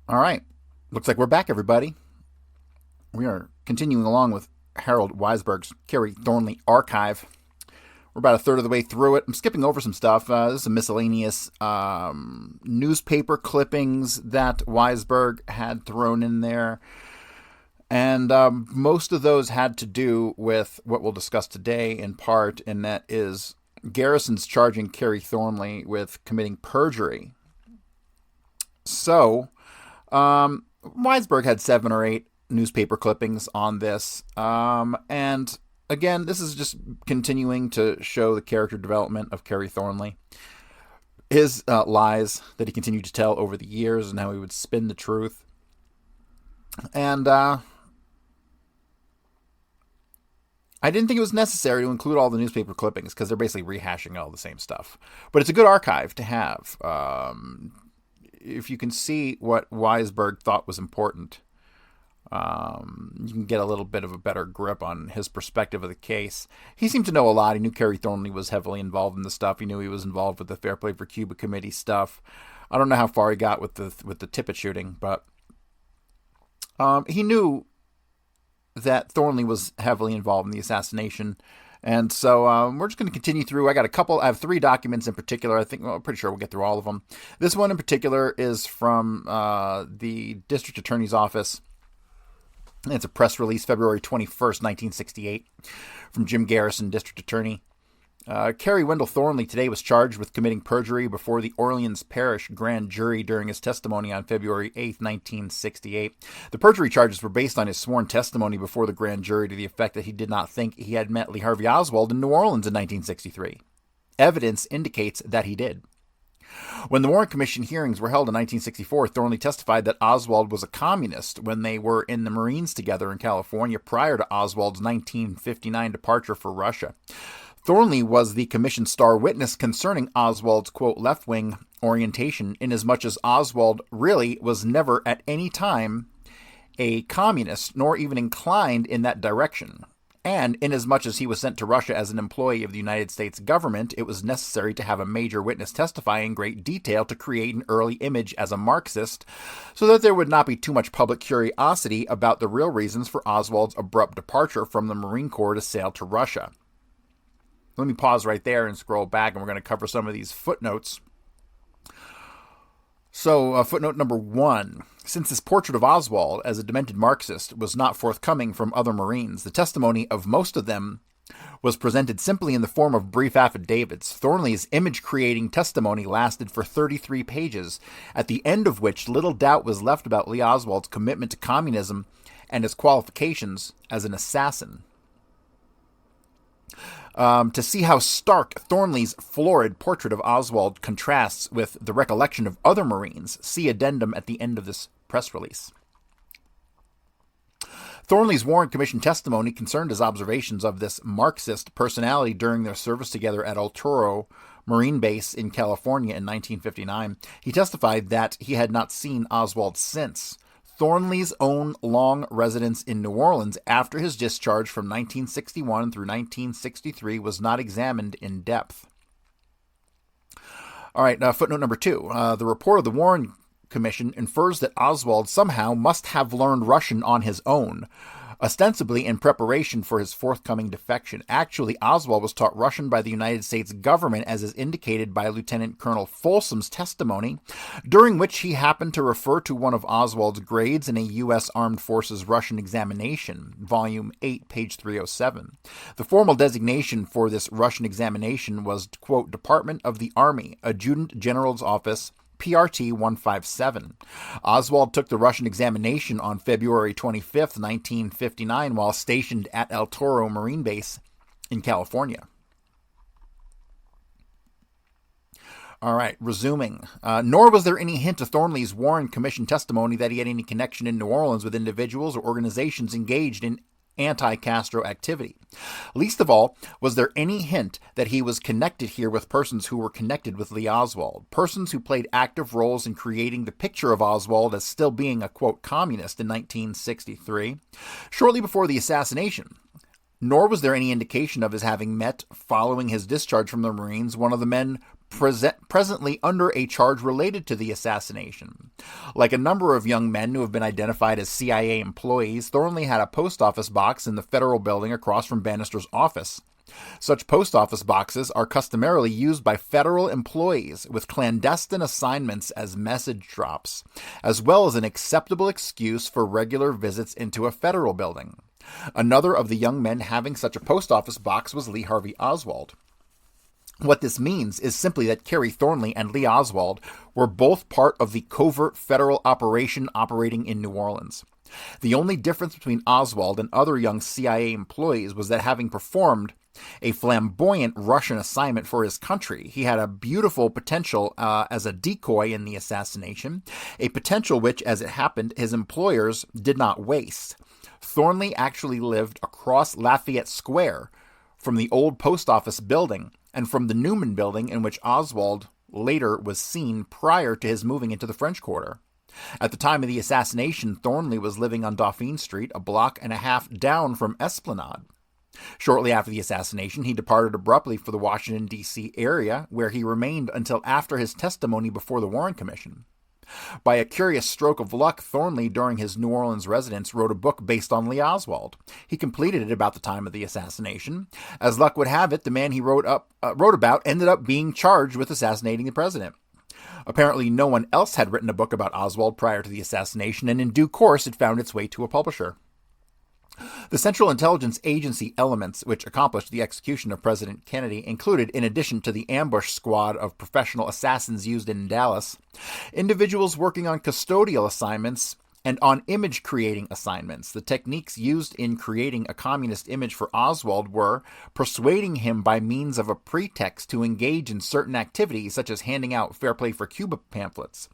All right. Looks like we're back, everybody. We are continuing along with Harold Weisberg's Kerry Thornley archive. We're about a third of the way through it. I'm skipping over some stuff. This is some miscellaneous newspaper clippings that Weisberg had thrown in there. And most of those had to do with what we'll discuss today in part, and that is Garrison's charging Kerry Thornley with committing perjury. So, Weisberg had 7 or 8 newspaper clippings on this. And again, this is just continuing to show the character development of Kerry Thornley. His lies that he continued to tell over the years and how he would spin the truth. And I didn't think it was necessary to include all the newspaper clippings because they're basically rehashing all the same stuff. But it's a good archive to have. If you can see what Weisberg thought was important, you can get a little bit of a better grip on his perspective of the case. He seemed to know a lot. He knew Kerry Thornley was heavily involved in the stuff. He knew he was involved with the Fair Play for Cuba Committee stuff. I don't know how far he got with the Tippit shooting, but he knew that Thornley was heavily involved in the assassination. And so we're just going to continue through. I have 3 documents in particular. I'm pretty sure we'll get through all of them. This one in particular is from the district attorney's office. It's a press release, February 21st, 1968, from Jim Garrison, district attorney. Kerry Wendell Thornley today was charged with committing perjury before the Orleans Parish grand jury during his testimony on February 8, 1968. The perjury charges were based on his sworn testimony before the grand jury to the effect that he did not think he had met Lee Harvey Oswald in New Orleans in 1963. Evidence indicates that he did. When the Warren Commission hearings were held in 1964, Thornley testified that Oswald was a communist when they were in the Marines together in California prior to Oswald's 1959 departure for Russia. Thornley was the commission's star witness concerning Oswald's, quote, left-wing orientation, inasmuch as Oswald really was never at any time a communist, nor even inclined in that direction. And inasmuch as he was sent to Russia as an employee of the United States government, it was necessary to have a major witness testify in great detail to create an early image as a Marxist, so that there would not be too much public curiosity about the real reasons for Oswald's abrupt departure from the Marine Corps to sail to Russia. Let me pause right there and scroll back, and we're going to cover some of these footnotes. So, footnote number 1. Since this portrait of Oswald as a demented Marxist was not forthcoming from other Marines, the testimony of most of them was presented simply in the form of brief affidavits. Thornley's image-creating testimony lasted for 33 pages, at the end of which little doubt was left about Lee Oswald's commitment to communism and his qualifications as an assassin. To see how stark Thornley's florid portrait of Oswald contrasts with the recollection of other Marines, see addendum at the end of this press release. Thornley's Warren Commission testimony concerned his observations of this Marxist personality during their service together at El Toro Marine Base in California in 1959. He testified that he had not seen Oswald since. Thornley's own long residence in New Orleans after his discharge from 1961 through 1963 was not examined in depth. All right, footnote number 2. The report of the Warren Commission infers that Oswald somehow must have learned Russian on his own, ostensibly in preparation for his forthcoming defection. Actually, Oswald was taught Russian by the United States government, as is indicated by Lieutenant Colonel Folsom's testimony, during which he happened to refer to one of Oswald's grades in a U.S. Armed Forces Russian examination, Volume 8, page 307. The formal designation for this Russian examination was, quote, Department of the Army, Adjutant General's Office, PRT 157. Oswald took the Russian examination on February 25, 1959, while stationed at El Toro Marine Base in California. All right, resuming. Nor was there any hint to Thornley's Warren Commission testimony that he had any connection in New Orleans with individuals or organizations engaged in anti-Castro activity. Least of all, was there any hint that he was connected here with persons who were connected with Lee Oswald, persons who played active roles in creating the picture of Oswald as still being a, quote, communist in 1963, shortly before the assassination. Nor was there any indication of his having met, following his discharge from the Marines, one of the men presently under a charge related to the assassination. Like a number of young men who have been identified as CIA employees, Thornley had a post office box in the federal building across from Bannister's office. Such post office boxes are customarily used by federal employees with clandestine assignments as message drops, as well as an acceptable excuse for regular visits into a federal building. Another of the young men having such a post office box was Lee Harvey Oswald. What this means is simply that Kerry Thornley and Lee Oswald were both part of the covert federal operation operating in New Orleans. The only difference between Oswald and other young CIA employees was that having performed a flamboyant Russian assignment for his country, he had a beautiful potential as a decoy in the assassination, a potential which, as it happened, his employers did not waste. Thornley actually lived across Lafayette Square from the old post office building and from the Newman building in which Oswald later was seen prior to his moving into the French Quarter. At the time of the assassination, Thornley was living on Dauphine Street, a block and a half down from Esplanade. Shortly after the assassination, he departed abruptly for the Washington, D.C. area, where he remained until after his testimony before the Warren Commission. By a curious stroke of luck, Thornley, during his New Orleans residence, wrote a book based on Lee Oswald. He completed it about the time of the assassination. As luck would have it, the man he wrote about ended up being charged with assassinating the president. Apparently, no one else had written a book about Oswald prior to the assassination, and in due course it found its way to a publisher. The Central Intelligence Agency elements which accomplished the execution of President Kennedy included, in addition to the ambush squad of professional assassins used in Dallas, individuals working on custodial assignments and on image-creating assignments. The techniques used in creating a communist image for Oswald were persuading him by means of a pretext to engage in certain activities, such as handing out Fair Play for Cuba pamphlets,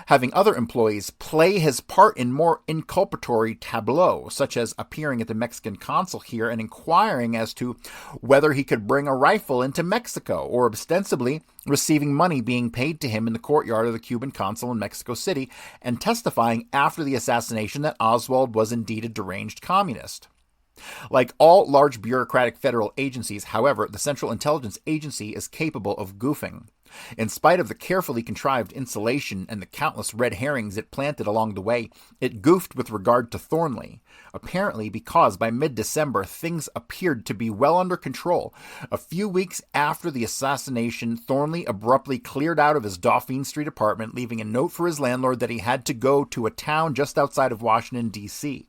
having other employees play his part in more inculpatory tableaux, such as appearing at the Mexican consul here and inquiring as to whether he could bring a rifle into Mexico, or ostensibly receiving money being paid to him in the courtyard of the Cuban consul in Mexico City, and testifying after the assassination that Oswald was indeed a deranged communist. Like all large bureaucratic federal agencies, however, the Central Intelligence Agency is capable of goofing. In spite of the carefully contrived insulation and the countless red herrings it planted along the way, it goofed with regard to Thornley, apparently because by mid-December things appeared to be well under control. A few weeks after the assassination, Thornley abruptly cleared out of his Dauphine Street apartment, leaving a note for his landlord that he had to go to a town just outside of Washington, D.C.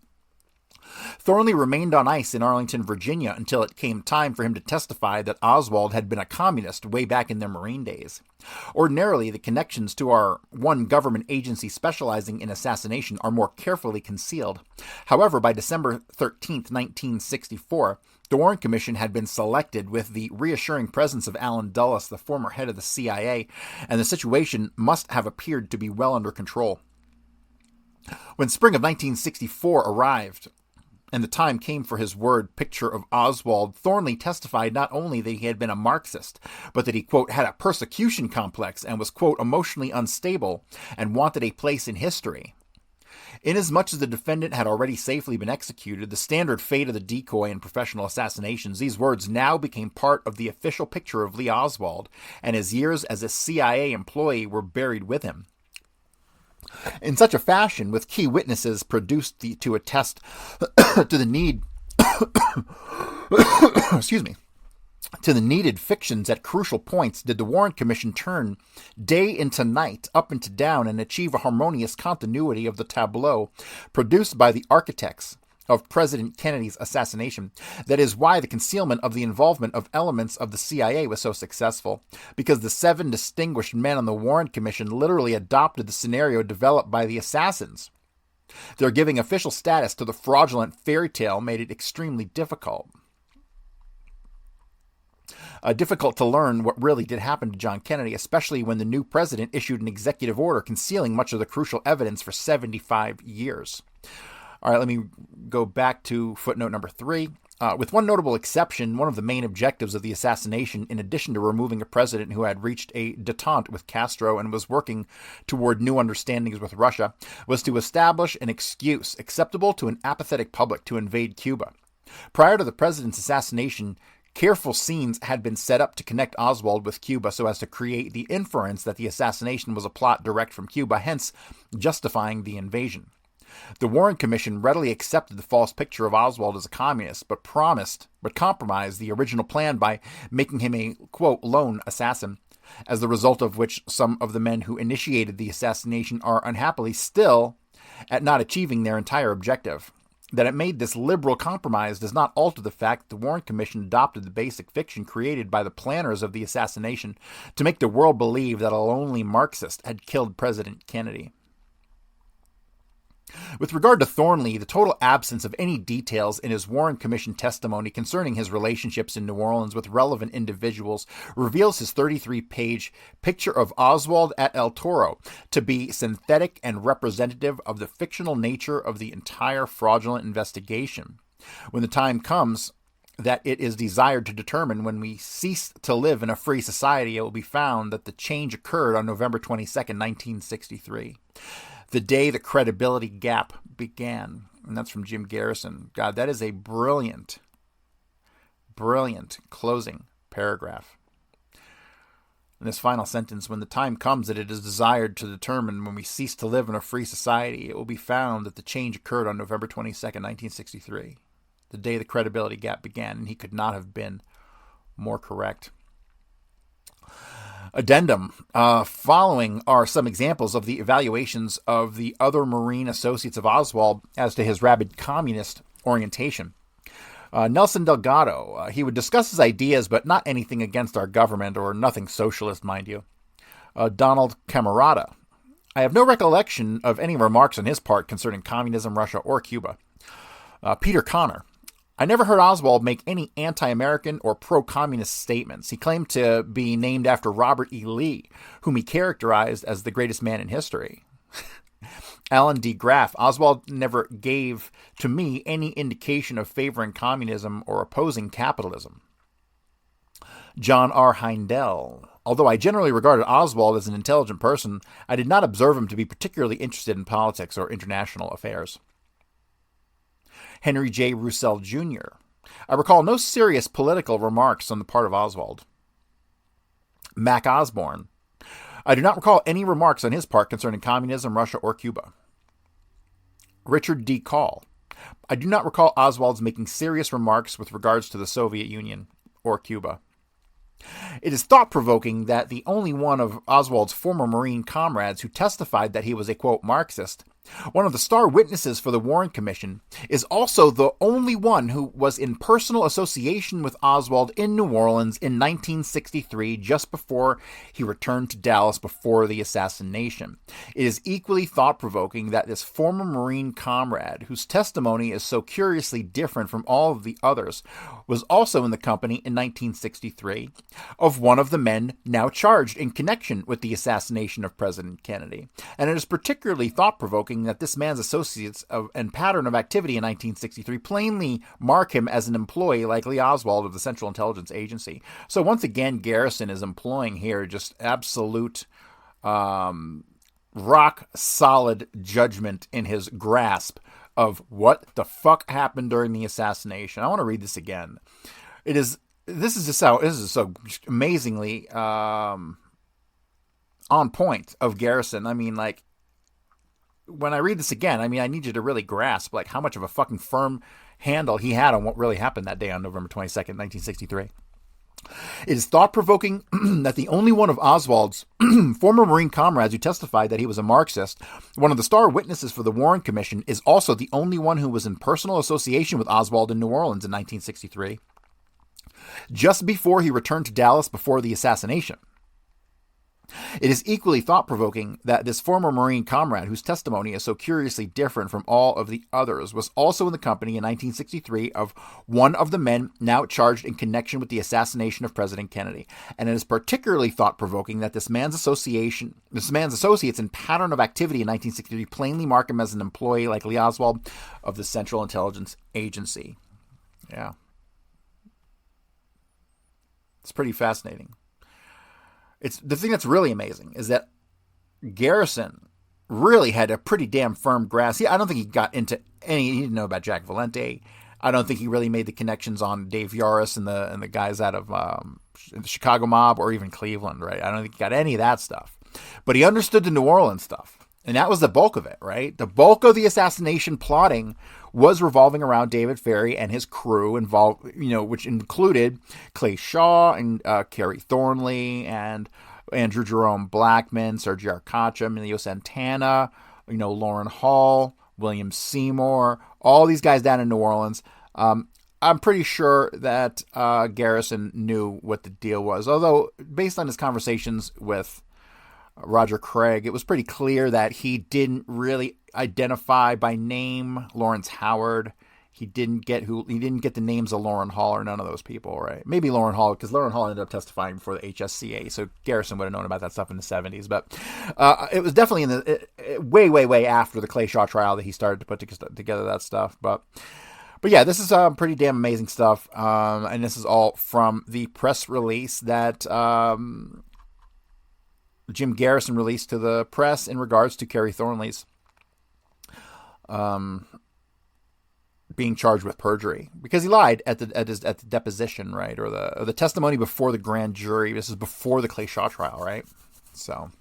Thornley remained on ice in Arlington, Virginia, until it came time for him to testify that Oswald had been a communist way back in their Marine days. Ordinarily, the connections to our one government agency specializing in assassination are more carefully concealed. However, by December 13, 1964, the Warren Commission had been selected with the reassuring presence of Allen Dulles, the former head of the CIA, and the situation must have appeared to be well under control. When spring of 1964 arrived, and the time came for his word picture of Oswald, Thornley testified not only that he had been a Marxist, but that he, quote, had a persecution complex and was, quote, emotionally unstable and wanted a place in history. Inasmuch as the defendant had already safely been executed, the standard fate of the decoy in professional assassinations, these words now became part of the official picture of Lee Oswald, and his years as a CIA employee were buried with him. In such a fashion, with key witnesses produced to attest to the need to the needed fictions at crucial points, did the Warren Commission turn day into night, up into down, and achieve a harmonious continuity of the tableau produced by the architects of President Kennedy's assassination. That is why the concealment of the involvement of elements of the CIA was so successful, because the 7 distinguished men on the Warren Commission literally adopted the scenario developed by the assassins. Their giving official status to the fraudulent fairy tale made it extremely difficult to learn what really did happen to John Kennedy, especially when the new president issued an executive order concealing much of the crucial evidence for 75 years. All right, let me go back to footnote number 3. With one notable exception, one of the main objectives of the assassination, in addition to removing a president who had reached a détente with Castro and was working toward new understandings with Russia, was to establish an excuse acceptable to an apathetic public to invade Cuba. Prior to the president's assassination, Careful scenes had been set up to connect Oswald with Cuba so as to create the inference that the assassination was a plot direct from Cuba, hence justifying the invasion. The Warren Commission readily accepted the false picture of Oswald as a communist, but compromised the original plan by making him a, quote, lone assassin, as the result of which some of the men who initiated the assassination are unhappily still at not achieving their entire objective. That it made this liberal compromise does not alter the fact that the Warren Commission adopted the basic fiction created by the planners of the assassination to make the world believe that a lonely Marxist had killed President Kennedy. With regard to Thornley, the total absence of any details in his Warren Commission testimony concerning his relationships in New Orleans with relevant individuals reveals his 33-page picture of Oswald at El Toro to be synthetic and representative of the fictional nature of the entire fraudulent investigation. When the time comes that it is desired to determine when we cease to live in a free society, it will be found that the change occurred on November 22nd, 1963. The day the credibility gap began. And that's from Jim Garrison. God, that is a brilliant, brilliant closing paragraph. In this final sentence, when the time comes that it is desired to determine when we cease to live in a free society, it will be found that the change occurred on November 22nd, 1963. The day the credibility gap began, and he could not have been more correct. Addendum. Following are some examples of the evaluations of the other Marine associates of Oswald as to his rabid communist orientation. Nelson Delgado. He would discuss his ideas, but not anything against our government, or nothing socialist, mind you. Donald Camarada. I have no recollection of any remarks on his part concerning communism, Russia, or Cuba. Peter Connor. I never heard Oswald make any anti-American or pro-communist statements. He claimed to be named after Robert E. Lee, whom he characterized as the greatest man in history. Alan D. Graff. Oswald never gave to me any indication of favoring communism or opposing capitalism. John R. Heindel. Although I generally regarded Oswald as an intelligent person, I did not observe him to be particularly interested in politics or international affairs. Henry J. Roussel Jr. I recall no serious political remarks on the part of Oswald. Mac Osborne. I do not recall any remarks on his part concerning communism, Russia, or Cuba. Richard D. Call. I do not recall Oswald's making serious remarks with regards to the Soviet Union or Cuba. It is thought-provoking that the only one of Oswald's former Marine comrades who testified that he was a, quote, Marxist, one of the star witnesses for the Warren Commission, is also the only one who was in personal association with Oswald in New Orleans in 1963, just before he returned to Dallas before the assassination. It is equally thought-provoking that this former Marine comrade, whose testimony is so curiously different from all of the others, was also in the company in 1963 of one of the men now charged in connection with the assassination of President Kennedy. And it is particularly thought-provoking that this man's associates and pattern of activity in 1963 plainly mark him as an employee like Lee Oswald of the Central Intelligence Agency. So once again, Garrison is employing here just absolute rock-solid judgment in his grasp of what the fuck happened during the assassination. I want to read this again. This is so amazingly on point of Garrison. I mean, like, when I read this again, I mean, I need you to really grasp, like, how much of a fucking firm handle he had on what really happened that day on November 22nd, 1963. It is thought-provoking that the only one of Oswald's former Marine comrades who testified that he was a Marxist, one of the star witnesses for the Warren Commission, is also the only one who was in personal association with Oswald in New Orleans in 1963, just before he returned to Dallas before the assassination. It is equally thought-provoking that this former Marine comrade, whose testimony is so curiously different from all of the others, was also in the company in 1963 of one of the men now charged in connection with the assassination of President Kennedy. And it is particularly thought-provoking that this man's associates and pattern of activity in 1963 plainly mark him as an employee like Lee Oswald of the Central Intelligence Agency. Yeah. It's pretty fascinating. It's the thing that's really amazing is that Garrison really had a pretty damn firm grasp. I don't think he got into he didn't know about Jack Valente. I don't think he really made the connections on Dave Yaris and the guys out of the Chicago mob or even Cleveland, right? I don't think he got any of that stuff. But he understood the New Orleans stuff. And that was the bulk of it, right? The bulk of the assassination plotting was revolving around David Ferrie and his crew involved, which included Clay Shaw and Kerry Thornley and Andrew Jerome Blackman, Sergio Arcacha, Emilio Santana, Lauren Hall, William Seymour, all these guys down in New Orleans. I'm pretty sure that Garrison knew what the deal was. Although, based on his conversations with Roger Craig, it was pretty clear that he didn't really identify by name Lawrence Howard. He didn't get the names of Lauren Hall or none of those people, right? Maybe Lauren Hall, because Lauren Hall ended up testifying before the HSCA, so Garrison would have known about that stuff in the 70s. But it was definitely in the way after the Clay Shaw trial that he started to put together that stuff. But yeah, this is pretty damn amazing stuff, and this is all from the press release that Jim Garrison released to the press in regards to Kerry Thornley's being charged with perjury because he lied at the deposition, right, or the testimony before the grand jury. This is before the Clay Shaw trial, right? So,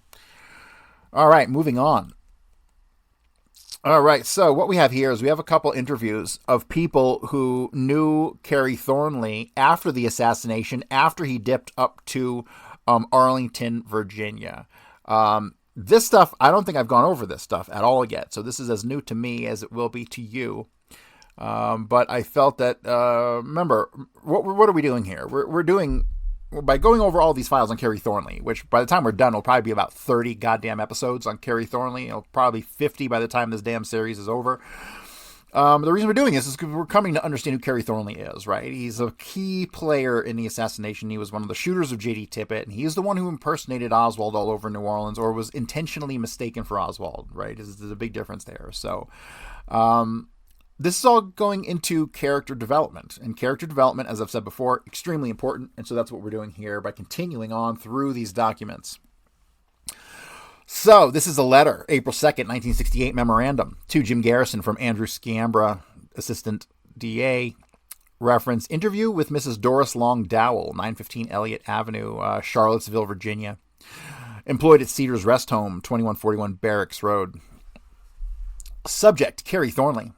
all right, moving on. All right, so what we have here is we have a couple interviews of people who knew Kerry Thornley after the assassination, after he dipped up to Arlington, Virginia. This stuff, I don't think I've gone over this stuff at all yet, so this is as new to me as it will be to you. But I felt that, remember, what are we doing here? We're doing, by going over all these files on Kerry Thornley, which by the time we're done, it'll probably be about 30 goddamn episodes on Kerry Thornley. It'll probably 50 by the time this damn series is over. The reason we're doing this is because we're coming to understand who Kerry Thornley is, right? He's a key player in the assassination. He was one of the shooters of J.D. Tippit, and he's the one who impersonated Oswald all over New Orleans, or was intentionally mistaken for Oswald, right? There's a big difference there. So, this is all going into character development. And character development, as I've said before, extremely important. And so that's what we're doing here by continuing on through these documents. So this is a letter, April 2nd, 1968 memorandum to Jim Garrison from Andrew Scambra, Assistant DA. Reference, interview with Mrs. Doris Long Dowell, 915 Elliott Avenue, Charlottesville, Virginia. Employed at Cedars Rest Home, 2141 Barracks Road. Subject, Kerry Thornley.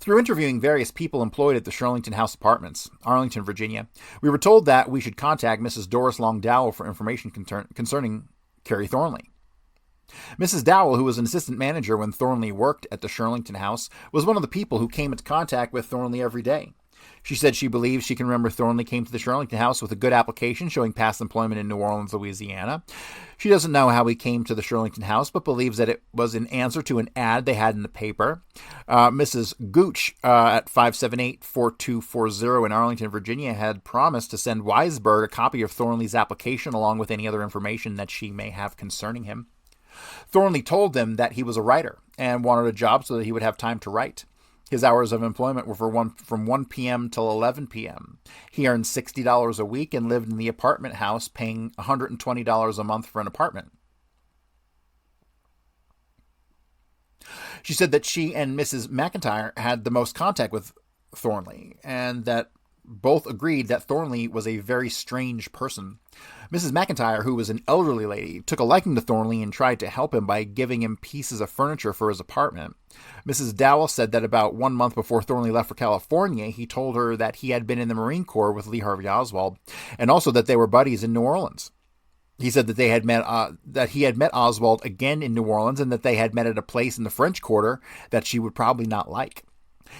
Through interviewing various people employed at the Shirlington House Apartments, Arlington, Virginia, we were told that we should contact Mrs. Doris Long Dowell for information concerning Kerry Thornley. Mrs. Dowell, who was an assistant manager when Thornley worked at the Shirlington House, was one of the people who came into contact with Thornley every day. She said she believes she can remember Thornley came to the Shirlington House with a good application showing past employment in New Orleans, Louisiana. She doesn't know how he came to the Shirlington House, but believes that it was in answer to an ad they had in the paper. Mrs. Gooch at 578-4240 in Arlington, Virginia, had promised to send Weisberg a copy of Thornley's application along with any other information that she may have concerning him. Thornley told them that he was a writer and wanted a job so that he would have time to write. His hours of employment were from 1 p.m. till 11 p.m. He earned $60 a week and lived in the apartment house, paying $120 a month for an apartment. She said that she and Mrs. McIntyre had the most contact with Thornley, and that both agreed that Thornley was a very strange person. Mrs. McIntyre, who was an elderly lady, took a liking to Thornley and tried to help him by giving him pieces of furniture for his apartment. Mrs. Dowell said that about 1 month before Thornley left for California, he told her that he had been in the Marine Corps with Lee Harvey Oswald, and also that they were buddies in New Orleans. He said that he had met Oswald again in New Orleans, and that they had met at a place in the French Quarter that she would probably not like.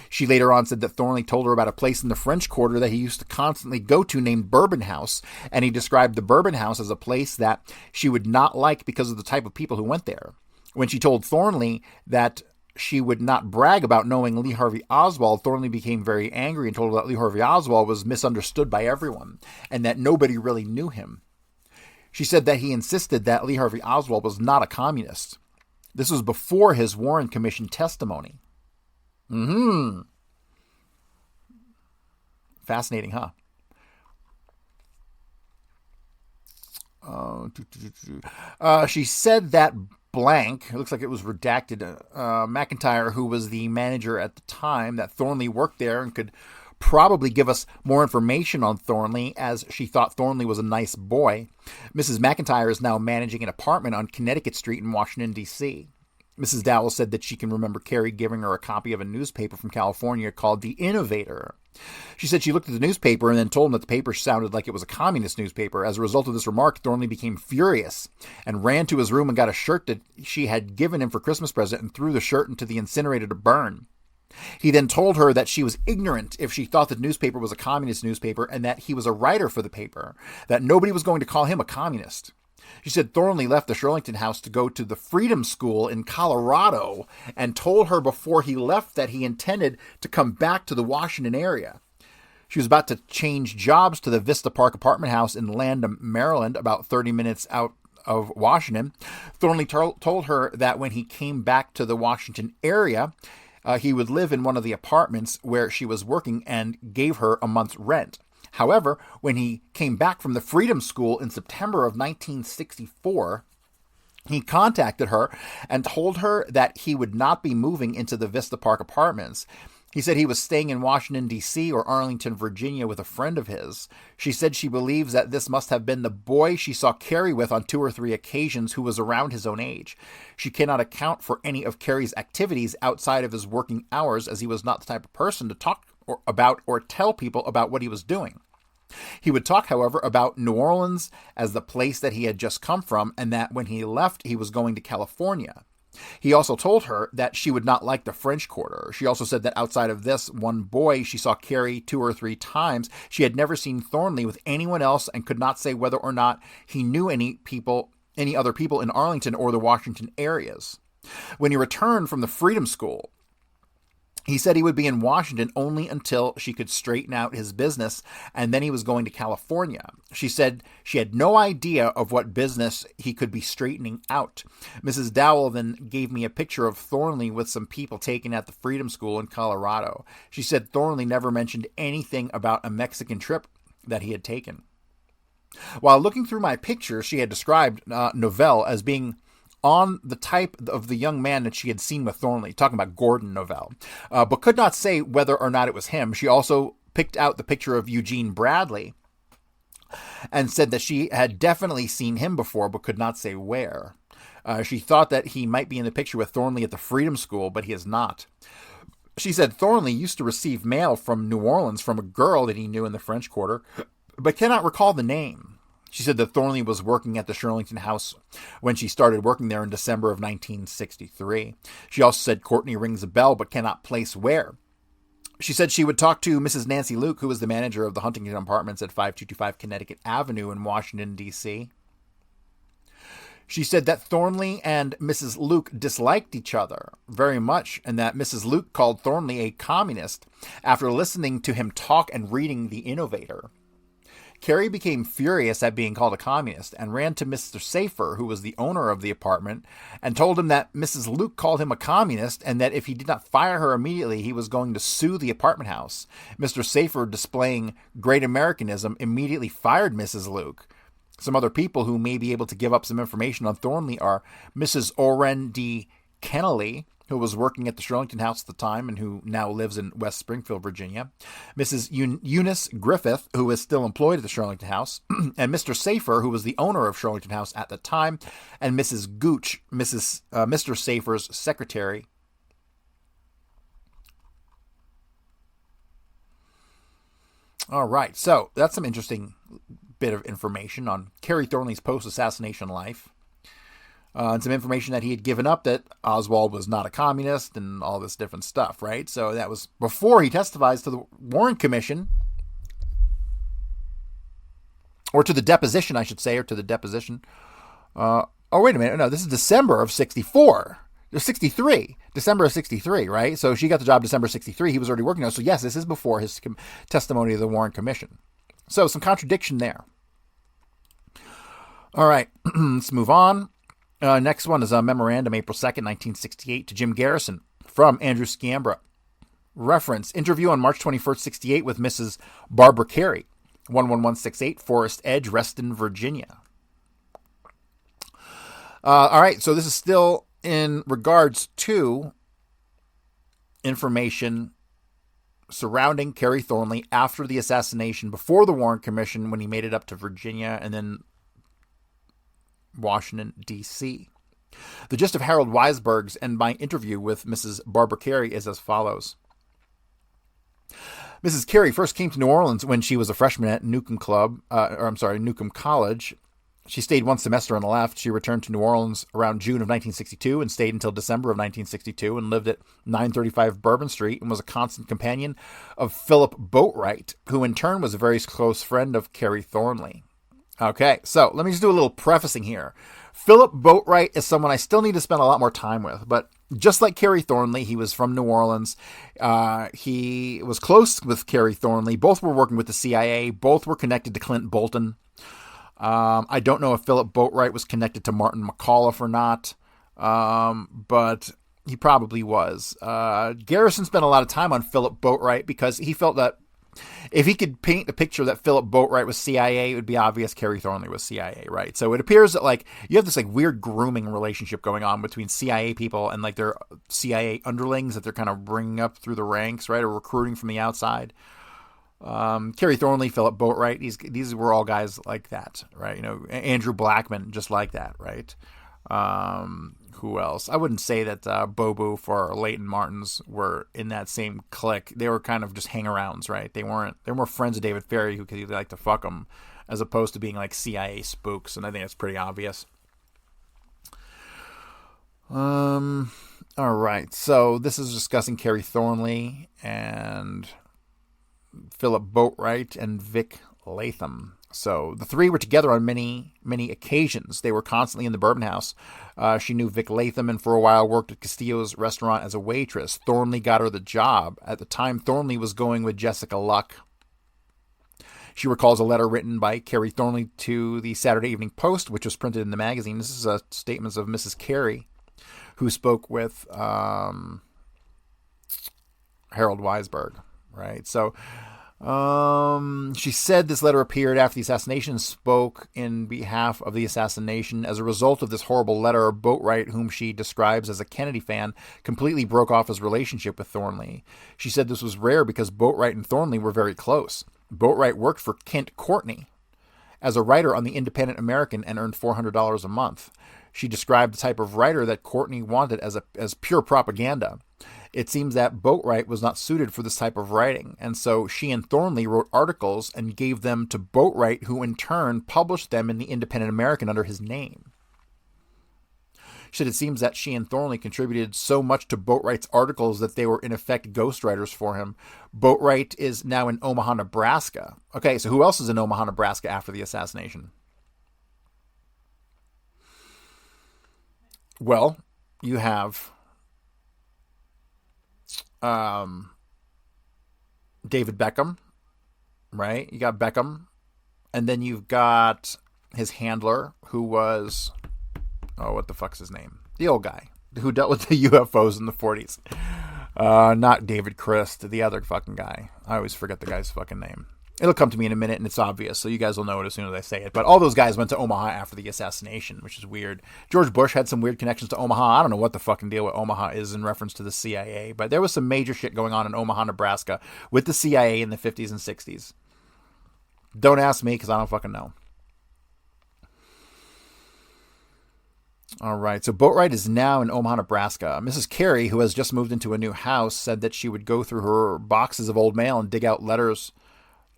She later on said that Thornley told her about a place in the French Quarter that he used to constantly go to named Bourbon House, and he described the Bourbon House as a place that she would not like because of the type of people who went there. When she told Thornley that she would not brag about knowing Lee Harvey Oswald, Thornley became very angry and told her that Lee Harvey Oswald was misunderstood by everyone and that nobody really knew him. She said that he insisted that Lee Harvey Oswald was not a communist. This was before his Warren Commission testimony. Fascinating, huh? She said that blank. It looks like it was redacted. McIntyre, who was the manager at the time, that Thornley worked there and could probably give us more information on Thornley, as she thought Thornley was a nice boy. Mrs. McIntyre is now managing an apartment on Connecticut Street in Washington, D.C. Mrs. Dowell said that she can remember Kerry giving her a copy of a newspaper from California called The Innovator. She said she looked at the newspaper and then told him that the paper sounded like it was a communist newspaper. As a result of this remark, Thornley became furious and ran to his room and got a shirt that she had given him for Christmas present and threw the shirt into the incinerator to burn. He then told her that she was ignorant if she thought the newspaper was a communist newspaper and that he was a writer for the paper, that nobody was going to call him a communist. She said Thornley left the Shirlington house to go to the Freedom School in Colorado and told her before he left that he intended to come back to the Washington area. She was about to change jobs to the Vista Park apartment house in Landham, Maryland, about 30 minutes out of Washington. Thornley told her that when he came back to the Washington area, he would live in one of the apartments where she was working and gave her a month's rent. However, when he came back from the Freedom School in September of 1964, he contacted her and told her that he would not be moving into the Vista Park apartments. He said he was staying in Washington, D.C. or Arlington, Virginia with a friend of his. She said she believes that this must have been the boy she saw Kerry with on 2 or 3 occasions who was around his own age. She cannot account for any of Kerry's activities outside of his working hours, as he was not the type of person to talk about or tell people about what he was doing. He would talk, however, about New Orleans as the place that he had just come from, and that when he left, he was going to California. He also told her that she would not like the French Quarter. She also said that outside of this one boy she saw Kerry 2 or 3 times, she had never seen Thornley with anyone else and could not say whether or not he knew any other people in Arlington or the Washington areas. When he returned from the Freedom School, he said he would be in Washington only until she could straighten out his business, and then he was going to California. She said she had no idea of what business he could be straightening out. Mrs. Dowell then gave me a picture of Thornley with some people taken at the Freedom School in Colorado. She said Thornley never mentioned anything about a Mexican trip that he had taken. While looking through my pictures, she had described Novell as being on the type of the young man that she had seen with Thornley, talking about Gordon Novell, but could not say whether or not it was him. She also picked out the picture of Eugene Bradley and said that she had definitely seen him before, but could not say where. She thought that he might be in the picture with Thornley at the Freedom School, but he is not. She said Thornley used to receive mail from New Orleans from a girl that he knew in the French Quarter, but cannot recall the name. She said that Thornley was working at the Shirlington house when she started working there in December of 1963. She also said Courtney rings a bell but cannot place where. She said she would talk to Mrs. Nancy Luke, who was the manager of the Huntington Apartments at 5225 Connecticut Avenue in Washington, D.C. She said that Thornley and Mrs. Luke disliked each other very much, and that Mrs. Luke called Thornley a communist after listening to him talk and reading The Innovator. Kerry became furious at being called a communist and ran to Mr. Safer, who was the owner of the apartment, and told him that Mrs. Luke called him a communist and that if he did not fire her immediately, he was going to sue the apartment house. Mr. Safer, displaying great Americanism, immediately fired Mrs. Luke. Some other people who may be able to give up some information on Thornley are Mrs. Oren D. Kennelly, who was working at the Shirlington house at the time and who now lives in West Springfield, Virginia, Mrs. Eunice Griffith, who is still employed at the Shirlington house, and Mr. Safer, who was the owner of Shirlington house at the time, and Mrs. Gooch, Mr. Safer's secretary. All right, so that's some interesting bit of information on Kerry Thornley's post-assassination life. And some information that he had given up that Oswald was not a communist and all this different stuff, right? So that was before he testifies to the Warren Commission, or to the deposition, I should say, or to the deposition. Oh, wait a minute. No, this is December of 64. 63. December of 63, right? So she got the job December 63. He was already working on it. So yes, this is before his testimony to the Warren Commission. So some contradiction there. All right, let's move on. Next one is a memorandum, April 2nd, 1968, to Jim Garrison from Andrew Scambra. Reference, interview on March 21st, 68 with Mrs. Barbara Kerry, 11168 Forest Edge, Reston, Virginia. All right, so this is still in regards to information surrounding Kerry Thornley after the assassination, before the Warren Commission, when he made it up to Virginia and then Washington, D.C. The gist of Harold Weisberg's and my interview with Mrs. Barbara Kerry is as follows. Mrs. Kerry first came to New Orleans when she was a freshman at Newcomb College. She stayed one semester and left. She returned to New Orleans around June of 1962 and stayed until December of 1962 and lived at 935 Bourbon Street and was a constant companion of Philip Boatwright, who in turn was a very close friend of Kerry Thornley. Okay, so let me just do a little prefacing here. Philip Boatwright is someone I still need to spend a lot more time with, but just like Kerry Thornley, he was from New Orleans. He was close with Kerry Thornley. Both were working with the CIA. Both were connected to Clint Bolton. I don't know if Philip Boatwright was connected to Martin McAuliffe or not, but he probably was. Garrison spent a lot of time on Philip Boatwright because he felt that if he could paint a picture that Philip Boatwright was CIA, it would be obvious Kerry Thornley was CIA, right? So it appears that like you have this like weird grooming relationship going on between CIA people and like their CIA underlings that they're kind of bringing up through the ranks, right, or recruiting from the outside. Kerry Thornley, Philip Boatwright, these were all guys like that, right? You know, Andrew Blackman, just like that, right? Who else? I wouldn't say that Bobo or Leighton Martins were in that same clique. They were kind of just hang-arounds, right? They were more friends of David Ferry who could like to fuck them, as opposed to being like CIA spooks, and I think that's pretty obvious. All right, so this is discussing Kerry Thornley and Philip Boatwright and Vic Latham. So the three were together on many, many occasions. They were constantly in the Bourbon House. She knew Vic Latham and for a while worked at Castillo's restaurant as a waitress. Thornley got her the job. At the time, Thornley was going with Jessica Luck. She recalls a letter written by Kerry Thornley to the Saturday Evening Post, which was printed in the magazine. This is statements of Mrs. Kerry, who spoke with Harold Weisberg, right? So she said this letter appeared after the assassination, spoke in behalf of the assassination. As a result of this horrible letter, Boatwright, whom she describes as a Kennedy fan, completely broke off his relationship with Thornley. She said this was rare because Boatwright and Thornley were very close. Boatwright worked for Kent Courtney as a writer on the Independent American and earned $400 a month. She described the type of writer that Courtney wanted as pure propaganda. It seems that Boatwright was not suited for this type of writing, and so she and Thornley wrote articles and gave them to Boatwright, who in turn published them in the Independent American under his name. She said it seems that she and Thornley contributed so much to Boatwright's articles that they were in effect ghostwriters for him. Boatwright is now in Omaha, Nebraska. Okay, so who else is in Omaha, Nebraska after the assassination? Well, you have David Beckham, right? You got Beckham, and then you've got his handler, who was, what the fuck's his name? The old guy who dealt with the UFOs in the 40s. Not David Christ, the other fucking guy. I always forget the guy's fucking name. It'll come to me in a minute, and it's obvious, so you guys will know it as soon as I say it. But all those guys went to Omaha after the assassination, which is weird. George Bush had some weird connections to Omaha. I don't know what the fucking deal with Omaha is in reference to the CIA, but there was some major shit going on in Omaha, Nebraska with the CIA in the 50s and 60s. Don't ask me, because I don't fucking know. All right, so Boatwright is now in Omaha, Nebraska. Mrs. Kerry, who has just moved into a new house, said that she would go through her boxes of old mail and dig out letters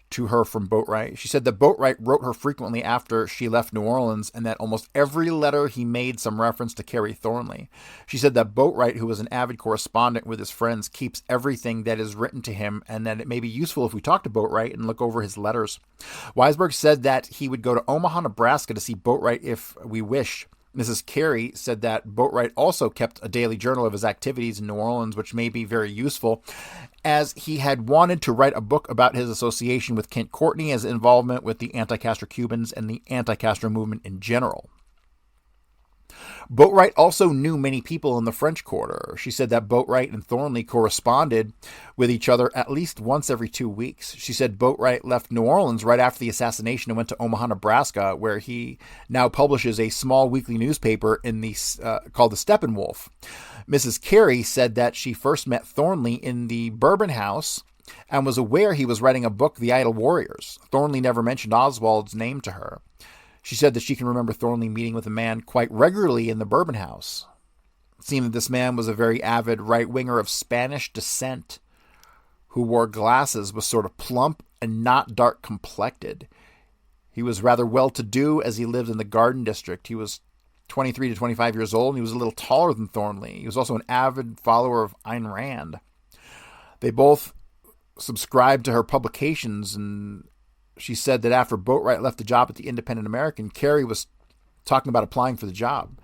to her from Boatwright. She said that Boatwright wrote her frequently after she left New Orleans and that almost every letter he made some reference to Kerry Thornley. She said that Boatwright, who was an avid correspondent with his friends, keeps everything that is written to him and that it may be useful if we talk to Boatwright and look over his letters. Weisberg said that he would go to Omaha, Nebraska to see Boatwright if we wish. Mrs. Kerry said that Boatwright also kept a daily journal of his activities in New Orleans, which may be very useful, as he had wanted to write a book about his association with Kent Courtney, his involvement with the anti-Castro Cubans and the anti-Castro movement in general. Boatwright also knew many people in the French Quarter. She said that Boatwright and Thornley corresponded with each other at least once every 2 weeks. She said Boatwright left New Orleans right after the assassination and went to Omaha, Nebraska, where he now publishes a small weekly newspaper called the Steppenwolf. Mrs. Kerry said that she first met Thornley in the Bourbon House and was aware he was writing a book, The Idle Warriors. Thornley never mentioned Oswald's name to her. She said that she can remember Thornley meeting with a man quite regularly in the Bourbon House. It seemed that this man was a very avid right-winger of Spanish descent who wore glasses, was sort of plump and not dark-complected. He was rather well-to-do as he lived in the Garden District. He was 23 to 25 years old, and he was a little taller than Thornley. He was also an avid follower of Ayn Rand. They both subscribed to her publications, and she said that after Boatwright left the job at the Independent American, Kerry was talking about applying for the job.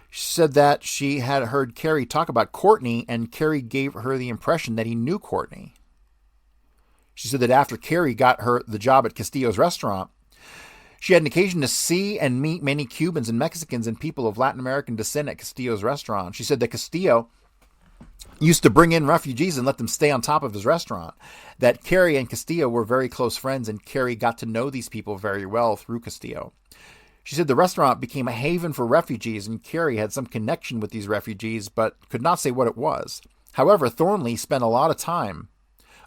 She said that she had heard Kerry talk about Courtney, and Kerry gave her the impression that he knew Courtney. She said that after Kerry got her the job at Castillo's restaurant, she had an occasion to see and meet many Cubans and Mexicans and people of Latin American descent at Castillo's restaurant. She said that Castillo used to bring in refugees and let them stay on top of his restaurant, that Kerry and Castillo were very close friends, and Kerry got to know these people very well through Castillo. She said the restaurant became a haven for refugees, and Kerry had some connection with these refugees, but could not say what it was. However, Thornley spent a lot of time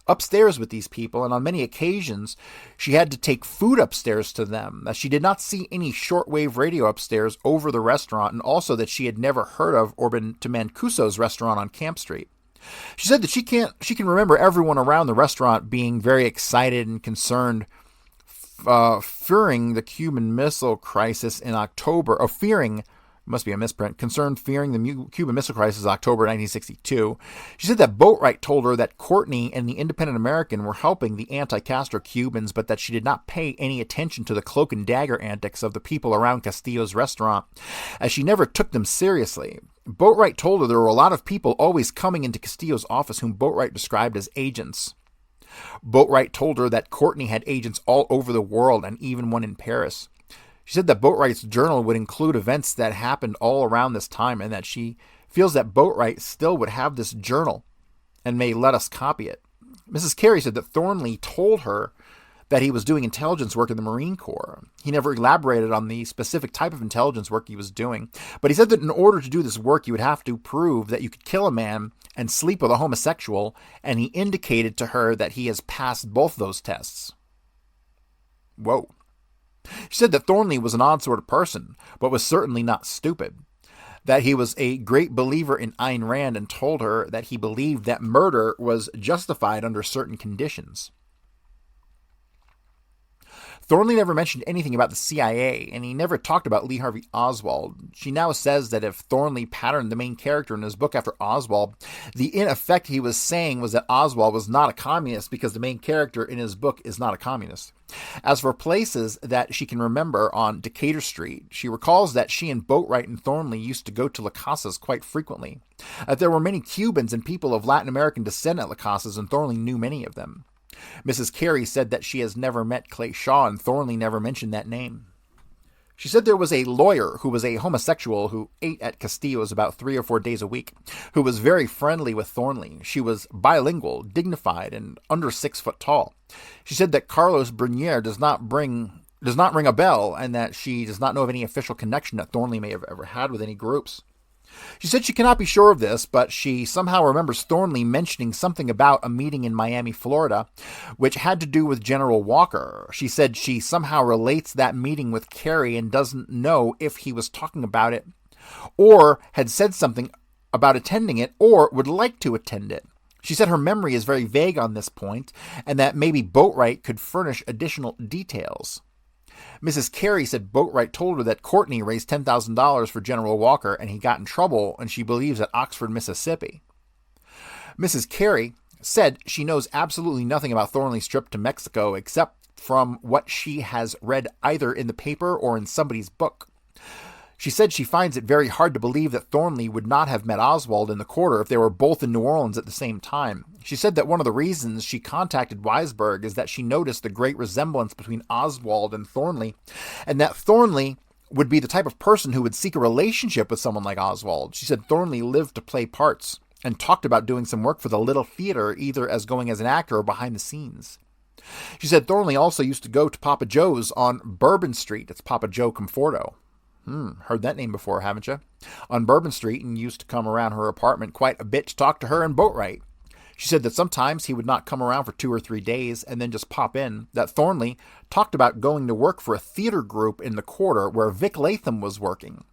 upstairs with these people, and on many occasions she had to take food upstairs to them, that she did not see any shortwave radio upstairs over the restaurant, and also that she had never heard of or been to Mancuso's restaurant on Camp Street. She said that she can remember everyone around the restaurant being very excited and concerned, fearing the Cuban Missile Crisis in October, must be a misprint, fearing the Cuban Missile Crisis October 1962. She said that Boatwright told her that Courtney and the Independent American were helping the anti-Castro Cubans, but that she did not pay any attention to the cloak and dagger antics of the people around Castillo's restaurant, as she never took them seriously. Boatwright told her there were a lot of people always coming into Castillo's office whom Boatwright described as agents. Boatwright told her that Courtney had agents all over the world and even one in Paris. She said that Boatwright's journal would include events that happened all around this time, and that she feels that Boatwright still would have this journal and may let us copy it. Mrs. Kerry said that Thornley told her that he was doing intelligence work in the Marine Corps. He never elaborated on the specific type of intelligence work he was doing, but he said that in order to do this work, you would have to prove that you could kill a man and sleep with a homosexual, and he indicated to her that he has passed both those tests. Whoa. She said that Thornley was an odd sort of person, but was certainly not stupid. That he was a great believer in Ayn Rand, and told her that he believed that murder was justified under certain conditions. Thornley never mentioned anything about the CIA, and he never talked about Lee Harvey Oswald. She now says that if Thornley patterned the main character in his book after Oswald, in effect he was saying was that Oswald was not a communist because the main character in his book is not a communist. As for places that she can remember on Decatur Street, she recalls that she and Boatwright and Thornley used to go to La Casa's quite frequently, that there were many Cubans and people of Latin American descent at La Casa's, and Thornley knew many of them. Mrs. Kerry said that she has never met Clay Shaw, and Thornley never mentioned that name. She said there was a lawyer who was a homosexual who ate at Castillo's about 3 or 4 days a week, who was very friendly with Thornley. She was bilingual, dignified, and under 6 foot tall. She said that Carlos Bernier does not ring a bell, and that she does not know of any official connection that Thornley may have ever had with any groups. She said she cannot be sure of this, but she somehow remembers Thornley mentioning something about a meeting in Miami, Florida, which had to do with General Walker. She said she somehow relates that meeting with Kerry and doesn't know if he was talking about it, or had said something about attending it, or would like to attend it. She said her memory is very vague on this point, and that maybe Boatwright could furnish additional details. Mrs. Kerry said Boatwright told her that Courtney raised $10,000 for General Walker, and he got in trouble, and she believes at Oxford, Mississippi. Mrs. Kerry said she knows absolutely nothing about Thornley's trip to Mexico except from what she has read either in the paper or in somebody's book. She said she finds it very hard to believe that Thornley would not have met Oswald in the Quarter if they were both in New Orleans at the same time. She said that one of the reasons she contacted Weisberg is that she noticed the great resemblance between Oswald and Thornley, and that Thornley would be the type of person who would seek a relationship with someone like Oswald. She said Thornley lived to play parts and talked about doing some work for the Little Theater, either as going as an actor or behind the scenes. She said Thornley also used to go to Papa Joe's on Bourbon Street. It's Papa Joe Conforto. Heard that name before, haven't you? On Bourbon Street, and used to come around her apartment quite a bit to talk to her and Boatwright. She said that sometimes he would not come around for 2 or 3 days and then just pop in. That Thornley talked about going to work for a theater group in the quarter where Vic Latham was working.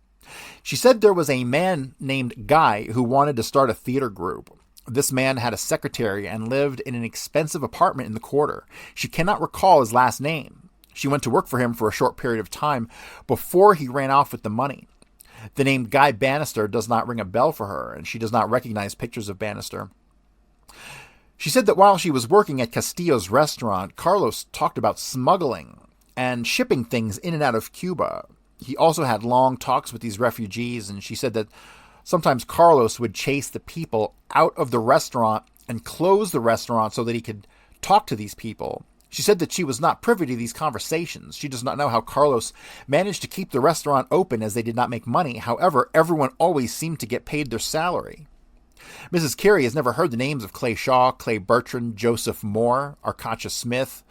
She said there was a man named Guy who wanted to start a theater group. This man had a secretary and lived in an expensive apartment in the quarter. She cannot recall his last name. She went to work for him for a short period of time before he ran off with the money. The name Guy Bannister does not ring a bell for her, and she does not recognize pictures of Bannister. She said that while she was working at Castillo's restaurant, Carlos talked about smuggling and shipping things in and out of Cuba. He also had long talks with these refugees, and she said that sometimes Carlos would chase the people out of the restaurant and close the restaurant so that he could talk to these people. She said that she was not privy to these conversations. She does not know how Carlos managed to keep the restaurant open as they did not make money. However, everyone always seemed to get paid their salary. Mrs. Kerry has never heard the names of Clay Shaw, Clay Bertrand, Joseph Moore, Arcacha Smith,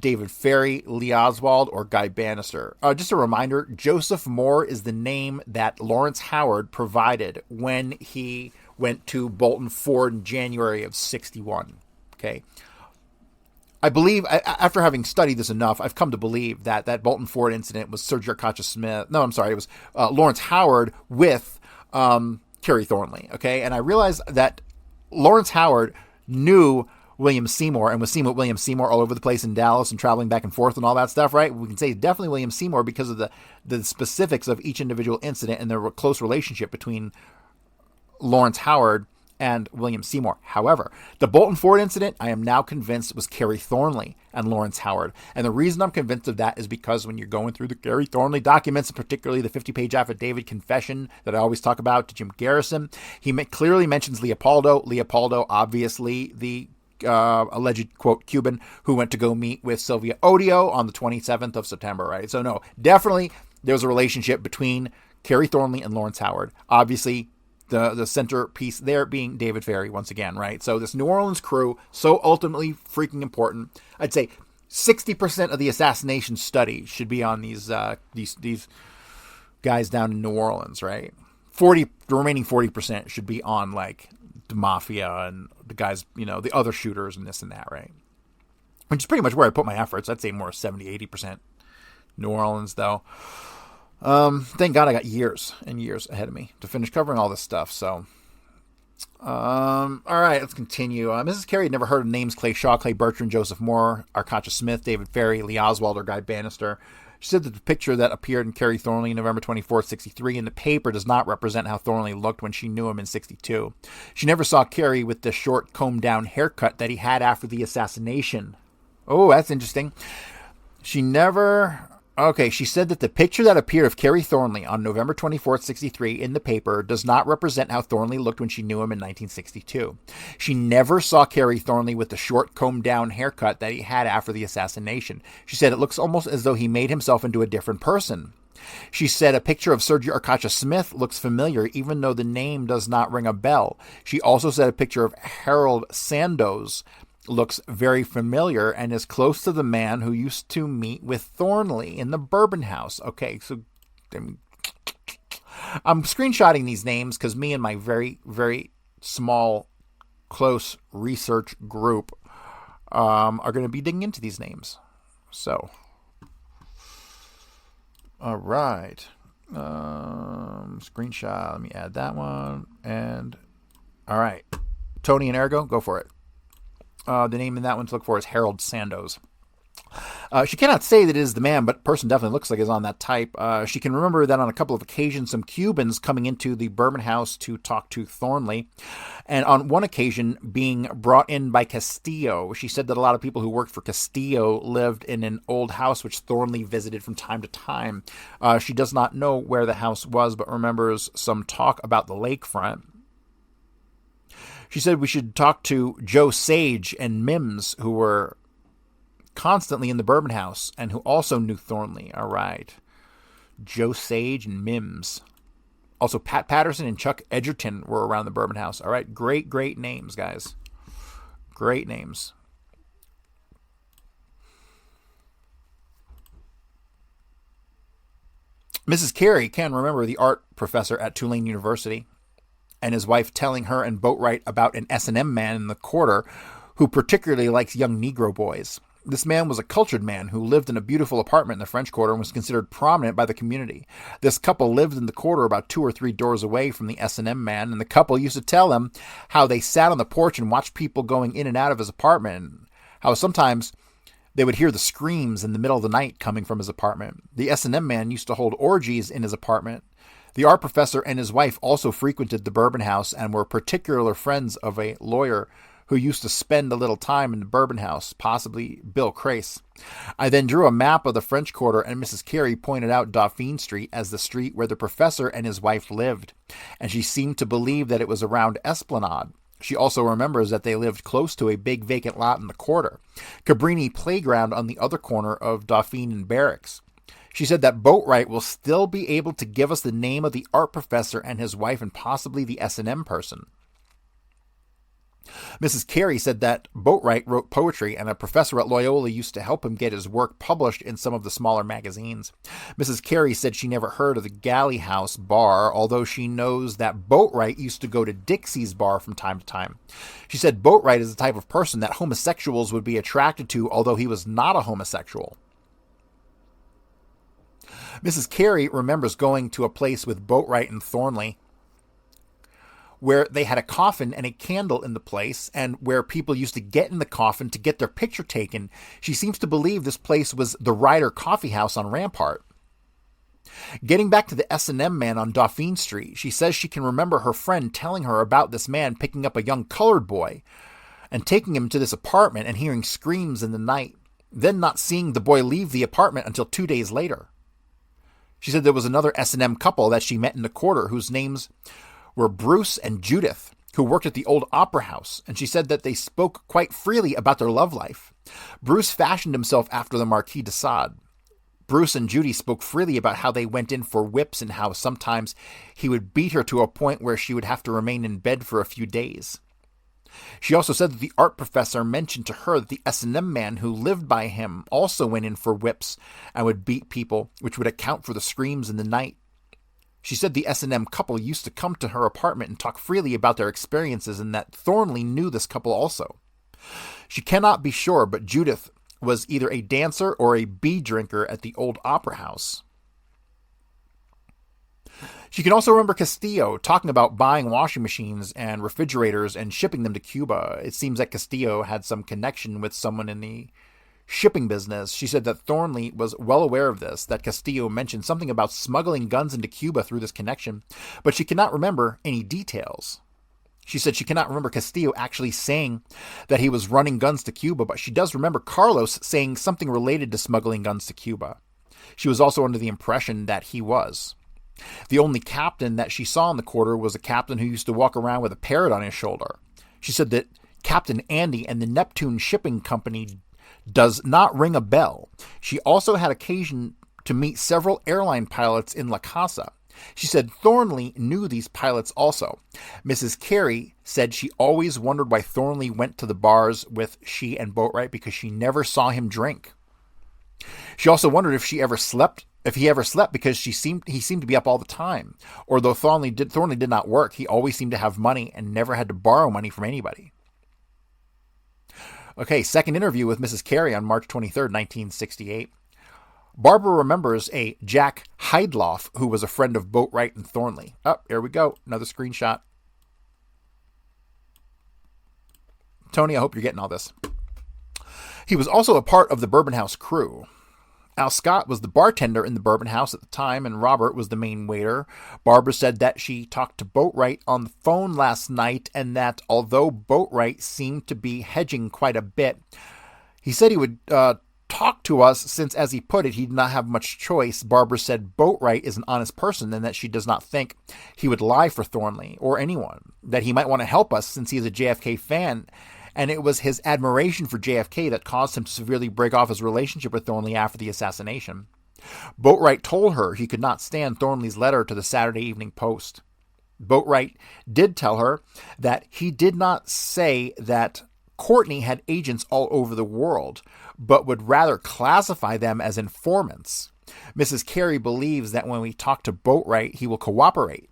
David Ferry, Lee Oswald, or Guy Bannister. Just a reminder, Joseph Moore is the name that Lawrence Howard provided when he went to Bolton Ford in January of 1961. Okay. I believe, after having studied this enough, I've come to believe that that Bolton Ford incident was Sergio Arcacha Smith. No, I'm sorry. It was Lawrence Howard with Kerry Thornley. Okay. And I realized that Lawrence Howard knew William Seymour and was seen with William Seymour all over the place in Dallas and traveling back and forth and all that stuff, right? We can say definitely William Seymour because of the specifics of each individual incident and the close relationship between Lawrence Howard and William Seymour. However, the Bolton Ford incident, I am now convinced was Kerry Thornley and Lawrence Howard. And the reason I'm convinced of that is because when you're going through the Kerry Thornley documents, and particularly the 50-page affidavit confession that I always talk about to Jim Garrison, he clearly mentions Leopoldo. Leopoldo, obviously the alleged, quote, Cuban who went to go meet with Sylvia Odio on the 27th of September, right? So no, definitely there's a relationship between Kerry Thornley and Lawrence Howard. Obviously, the centerpiece there being David Ferry once again, right? So this New Orleans crew, so ultimately freaking important. I'd say 60% of the assassination study should be on these guys down in New Orleans, right? The remaining 40% should be on like the mafia and the guys, the other shooters and this and that, right? Which is pretty much where I put my efforts. I'd say more 70, 80% New Orleans, though. Thank God I got years and years ahead of me to finish covering all this stuff. So, all right, let's continue. Mrs. Kerry had never heard of names Clay Shaw, Clay Bertrand, Joseph Moore, Arcacha Smith, David Ferry, Lee Oswald, or Guy Bannister. She said that the picture that appeared in Kerry Thornley November 24th, 1963 in the paper does not represent how Thornley looked when she knew him in 1962. She never saw Kerry with the short combed-down haircut that he had after the assassination. Oh, that's interesting. She said that the picture that appeared of Kerry Thornley on November 24th, 1963 in the paper does not represent how Thornley looked when she knew him in 1962. She never saw Kerry Thornley with the short combed-down haircut that he had after the assassination. She said it looks almost as though he made himself into a different person. She said a picture of Sergio Arcacha Smith looks familiar, even though the name does not ring a bell. She also said a picture of Harold Sandoz looks very familiar and is close to the man who used to meet with Thornley in the Bourbon House. Okay, so I'm screenshotting these names because me and my very, very small, close research group are going to be digging into these names. So, all right. Screenshot. Let me add that one. And, all right. Tony and Ergo, go for it. The name in that one to look for is Harold Sandoz. She cannot say that it is the man, but person definitely looks like is on that type. She can remember that on a couple of occasions, some Cubans coming into the Bourbon House to talk to Thornley. And on one occasion, being brought in by Castillo. She said that a lot of people who worked for Castillo lived in an old house, which Thornley visited from time to time. She does not know where the house was, but remembers some talk about the lakefront. She said we should talk to Joe Sage and Mims, who were constantly in the Bourbon House and who also knew Thornley. All right. Joe Sage, and Mims. Also, Pat Patterson and Chuck Edgerton were around the Bourbon House. All right, great names, guys. Great names. Mrs. Kerry can remember the art professor at Tulane University and his wife telling her and Boatwright about an S&M man in the quarter who particularly likes young Negro boys. This man was a cultured man who lived in a beautiful apartment in the French Quarter and was considered prominent by the community. This couple lived in the quarter about 2 or 3 doors away from the S&M man, and the couple used to tell him how they sat on the porch and watched people going in and out of his apartment, and how sometimes they would hear the screams in the middle of the night coming from his apartment. The S&M man used to hold orgies in his apartment. The art professor and his wife also frequented the Bourbon House and were particular friends of a lawyer who used to spend a little time in the Bourbon House, possibly Bill Crace. I then drew a map of the French Quarter, and Mrs. Kerry pointed out Dauphine Street as the street where the professor and his wife lived, and she seemed to believe that it was around Esplanade. She also remembers that they lived close to a big vacant lot in the quarter, Cabrini Playground on the other corner of Dauphine and Barracks. She said that Boatwright will still be able to give us the name of the art professor and his wife and possibly the S&M person. Mrs. Kerry said that Boatwright wrote poetry and a professor at Loyola used to help him get his work published in some of the smaller magazines. Mrs. Kerry said she never heard of the Galley House bar, although she knows that Boatwright used to go to Dixie's bar from time to time. She said Boatwright is the type of person that homosexuals would be attracted to, although he was not a homosexual. Mrs. Kerry remembers going to a place with Boatwright and Thornley where they had a coffin and a candle in the place, and where people used to get in the coffin to get their picture taken. She seems to believe this place was the Ryder Coffee House on Rampart. Getting back to the S&M man on Dauphine Street, she says she can remember her friend telling her about this man picking up a young colored boy and taking him to this apartment and hearing screams in the night, then not seeing the boy leave the apartment until 2 days later. She said there was another S&M couple that she met in the quarter whose names were Bruce and Judith, who worked at the old opera house, and she said that they spoke quite freely about their love life. Bruce fashioned himself after the Marquis de Sade. Bruce and Judy spoke freely about how they went in for whips and how sometimes he would beat her to a point where she would have to remain in bed for a few days. She also said that the art professor mentioned to her that the S&M man who lived by him also went in for whips and would beat people, which would account for the screams in the night. She said the S&M couple used to come to her apartment and talk freely about their experiences, and that Thornley knew this couple also. She cannot be sure, but Judith was either a dancer or a bee drinker at the old opera house. She can also remember Castillo talking about buying washing machines and refrigerators and shipping them to Cuba. It seems that Castillo had some connection with someone in the shipping business. She said that Thornley was well aware of this, that Castillo mentioned something about smuggling guns into Cuba through this connection, but she cannot remember any details. She said she cannot remember Castillo actually saying that he was running guns to Cuba, but she does remember Carlos saying something related to smuggling guns to Cuba. She was also under the impression that he was. The only captain that she saw in the quarter was a captain who used to walk around with a parrot on his shoulder. She said that Captain Andy and the Neptune Shipping Company does not ring a bell. She also had occasion to meet several airline pilots in La Casa. She said Thornley knew these pilots also. Mrs. Kerry said she always wondered why Thornley went to the bars with she and Boatwright because she never saw him drink. She also wondered if he ever slept because he seemed to be up all the time. Or though Thornley did not work, he always seemed to have money and never had to borrow money from anybody. Okay, second interview with Mrs. Kerry on March 23rd, 1968. Barbara remembers a Jack Heidloff who was a friend of Boatwright and Thornley. Oh, here we go. Another screenshot. Tony, I hope you're getting all this. He was also a part of the Bourbon House crew. Al Scott was the bartender in the Bourbon House at the time, and Robert was the main waiter. Barbara said that she talked to Boatwright on the phone last night, and that although Boatwright seemed to be hedging quite a bit, he said he would talk to us since, as he put it, he did not have much choice. Barbara said Boatwright is an honest person and that she does not think he would lie for Thornley or anyone, that he might want to help us since he is a JFK fan, and it was his admiration for JFK that caused him to severely break off his relationship with Thornley after the assassination. Boatwright told her he could not stand Thornley's letter to the Saturday Evening Post. Boatwright did tell her that he did not say that Courtney had agents all over the world, but would rather classify them as informants. Mrs. Kerry believes that when we talk to Boatwright, he will cooperate.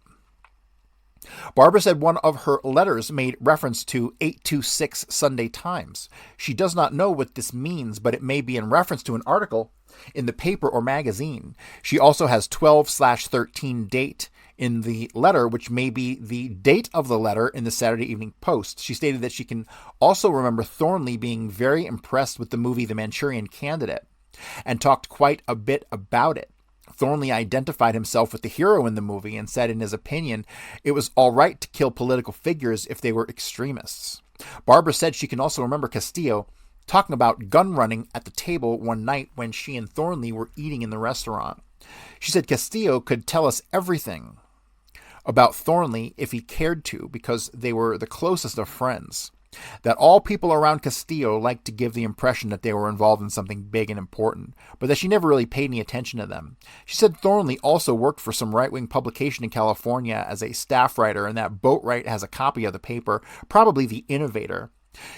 Barbara said one of her letters made reference to 826 Sunday Times. She does not know what this means, but it may be in reference to an article in the paper or magazine. She also has 12/13 date in the letter, which may be the date of the letter in the Saturday Evening Post. She stated that she can also remember Thornley being very impressed with the movie The Manchurian Candidate and talked quite a bit about it. Thornley identified himself with the hero in the movie and said in his opinion it was all right to kill political figures if they were extremists. Barbara said she can also remember Castillo talking about gun running at the table one night when she and Thornley were eating in the restaurant. She said Castillo could tell us everything about Thornley if he cared to because they were the closest of friends. That all people around Castillo liked to give the impression that they were involved in something big and important, but that she never really paid any attention to them. She said Thornley also worked for some right-wing publication in California as a staff writer, and that Boatwright has a copy of the paper, probably The Innovator.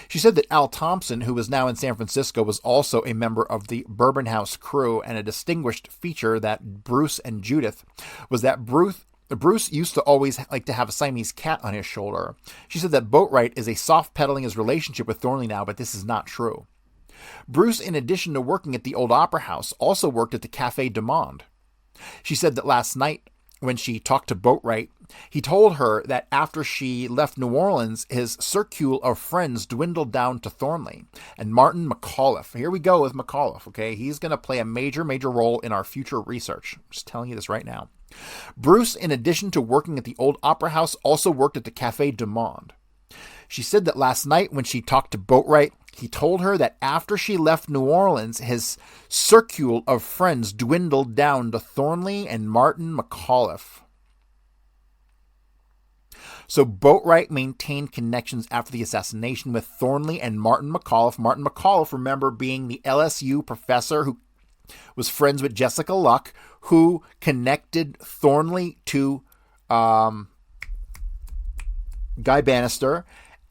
She said that Al Thompson, who was now in San Francisco, was also a member of the Bourbon House crew, and a distinguished feature that Bruce and Judith was that Bruce used to always like to have a Siamese cat on his shoulder. She said that Boatwright is a soft-pedaling his relationship with Thornley now, but this is not true. Bruce, in addition to working at the Old Opera House, also worked at the Café du Monde. She said that last night, when she talked to Boatwright, he told her that after she left New Orleans, his circle of friends dwindled down to Thornley and Martin McAuliffe. Here we go with McAuliffe, okay? He's going to play a major role in our future research. I'm just telling you this right now. Bruce, in addition to working at the Old Opera House, also worked at the Café du Monde. She said that last night when she talked to Boatwright, he told her that after she left New Orleans, his circle of friends dwindled down to Thornley and Martin McAuliffe. So Boatwright maintained connections after the assassination with Thornley and Martin McAuliffe. Martin McAuliffe, remember, being the LSU professor who was friends with Jessica Luck, who connected Thornley to Guy Bannister.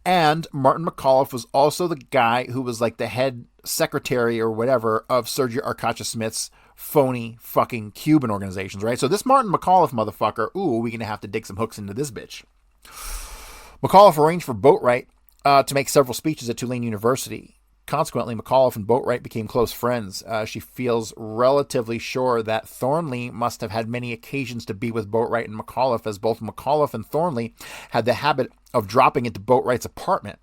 And Martin McAuliffe was also the guy who was like the head secretary or whatever of Sergio Arcacha Smith's phony fucking Cuban organizations, right? So this Martin McAuliffe motherfucker, ooh, we're going to have to dig some hooks into this bitch. McAuliffe arranged for Boatwright to make several speeches at Tulane University. Consequently, McAuliffe and Boatwright became close friends. She feels relatively sure that Thornley must have had many occasions to be with Boatwright and McAuliffe, as both McAuliffe and Thornley had the habit of dropping into Boatwright's apartment.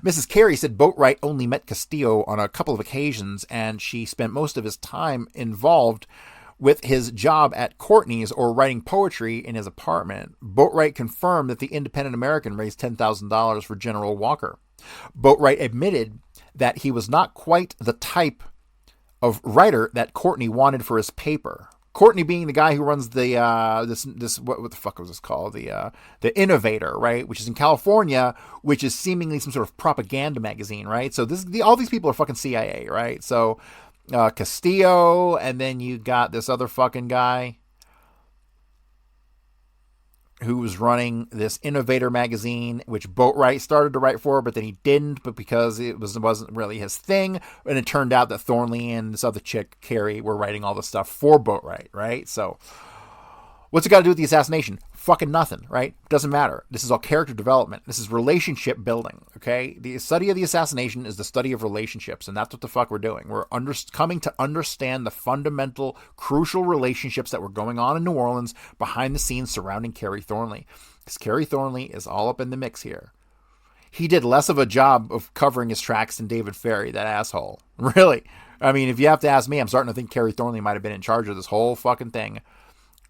Mrs. Kerry said Boatwright only met Castillo on a couple of occasions, and she spent most of his time involved with his job at Courtney's or writing poetry in his apartment. Boatwright confirmed that the Independent American raised $10,000 for General Walker. Boatwright admitted that he was not quite the type of writer that Courtney wanted for his paper. Courtney being the guy who runs the what the fuck was this called, the Innovator, right, which is in California, which is seemingly some sort of propaganda magazine, right? So all these people are fucking CIA, right? So Castillo, and then you got this other fucking guy who was running this Innovator magazine, which Boatwright started to write for, but then he didn't, but because it wasn't really his thing. And it turned out that Thornley and this other chick, Kerry, were writing all the stuff for Boatwright, right? So what's it got to do with the assassination? Fucking nothing, right? Doesn't matter. This is all character development. This is relationship building, okay? The study of the assassination is the study of relationships, and that's what the fuck we're doing. We're coming to understand the fundamental, crucial relationships that were going on in New Orleans behind the scenes surrounding Kerry Thornley. Because Kerry Thornley is all up in the mix here. He did less of a job of covering his tracks than David Ferry, that asshole. Really. I mean, if you have to ask me, I'm starting to think Kerry Thornley might have been in charge of this whole fucking thing,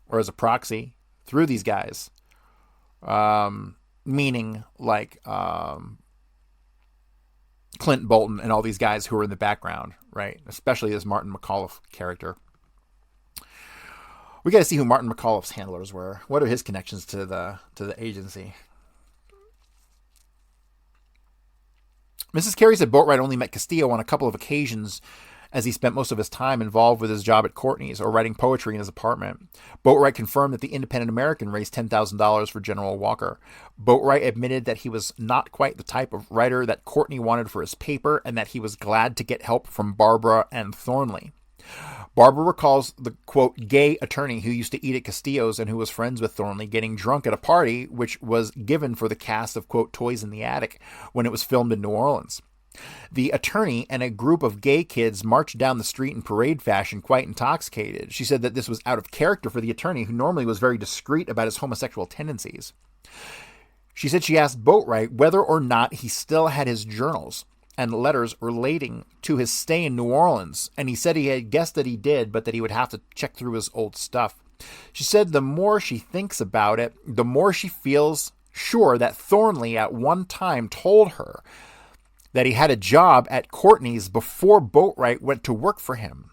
or as a proxy through these guys, meaning like Clint Bolton and all these guys who are in the background, right? Especially this Martin McAuliffe character. We got to see who Martin McAuliffe's handlers were. What are his connections to the agency? Mrs. Kerry said Boatwright only met Castillo on a couple of occasions as he spent most of his time involved with his job at Courtney's or writing poetry in his apartment. Boatwright confirmed that the Independent American raised $10,000 for General Walker. Boatwright admitted that he was not quite the type of writer that Courtney wanted for his paper and that he was glad to get help from Barbara and Thornley. Barbara recalls the, quote, gay attorney who used to eat at Castillo's and who was friends with Thornley getting drunk at a party which was given for the cast of, quote, Toys in the Attic when it was filmed in New Orleans. The attorney and a group of gay kids marched down the street in parade fashion, quite intoxicated. She said that this was out of character for the attorney, who normally was very discreet about his homosexual tendencies. She said she asked Boatwright whether or not he still had his journals and letters relating to his stay in New Orleans, and he said he had guessed that he did, but that he would have to check through his old stuff. She said the more she thinks about it, the more she feels sure that Thornley at one time told her that he had a job at Courtney's before Boatwright went to work for him.